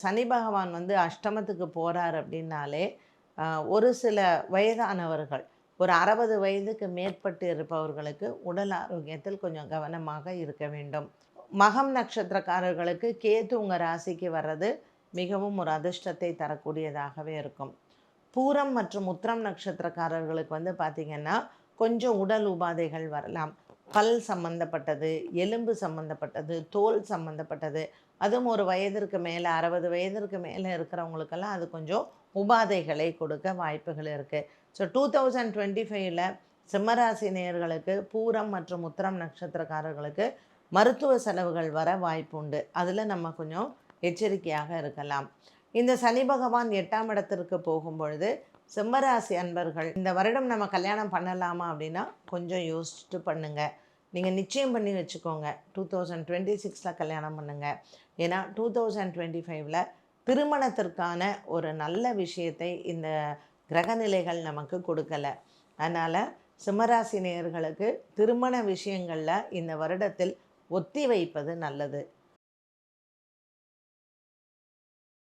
சனி பகவான் வந்து அஷ்டமத்துக்கு போகிறார் அப்படின்னாலே ஒரு சில வயதானவர்கள் ஒரு 60 வயதுக்கு மேற்பட்டு இருப்பவர்களுக்கு உடல் ஆரோக்கியத்தில் கொஞ்சம் கவனமாக இருக்க வேண்டும். மகம் நட்சத்திரக்காரர்களுக்கு கேது உங்கள் ராசிக்கு வர்றது மிகவும் ஒரு அதிர்ஷ்டத்தை தரக்கூடியதாகவே இருக்கும். பூரம் மற்றும் உத்திரம் நட்சத்திரக்காரர்களுக்கு வந்து பார்த்திங்கன்னா கொஞ்சம் உடல் உபாதைகள் வரலாம். பல் சம்மந்தப்பட்டது, எலும்பு சம்மந்தப்பட்டது, தோல் சம்மந்தப்பட்டது, அதுவும் ஒரு வயதிற்கு மேலே 60 வயதிற்கு மேலே இருக்கிறவங்களுக்கெல்லாம் அது கொஞ்சம் உபாதைகளை கொடுக்க வாய்ப்புகள் இருக்குது. ஸோ 2025ல் சிம்மராசி நேயர்களுக்கு பூரம் மற்றும் உத்திரம் நட்சத்திரக்காரர்களுக்கு மருத்துவ செலவுகள் வர வாய்ப்பு உண்டு. அதில் நம்ம கொஞ்சம் எச்சரிக்கையாக இருக்கலாம். இந்த சனி பகவான் 8ஆம் இடத்திற்கு போகும் பொழுது சிம்மராசி அன்பர்கள் இந்த வருடம் நம்ம கல்யாணம் பண்ணலாமா அப்படின்னா கொஞ்சம் யோசிச்சுட்டு பண்ணுங்கள். நீங்கள் நிச்சயம் பண்ணி வச்சுக்கோங்க. 2026ல் கல்யாணம் பண்ணுங்கள். ஏன்னா 2025ல் திருமணத்திற்கான ஒரு நல்ல விஷயத்தை இந்த கிரகநிலைகள் நமக்கு கொடுக்கலை. அதனால் சிம்மராசி நேயர்களுக்கு திருமண விஷயங்களில் இந்த வருடத்தில் ஒத்தி வைப்பது நல்லது.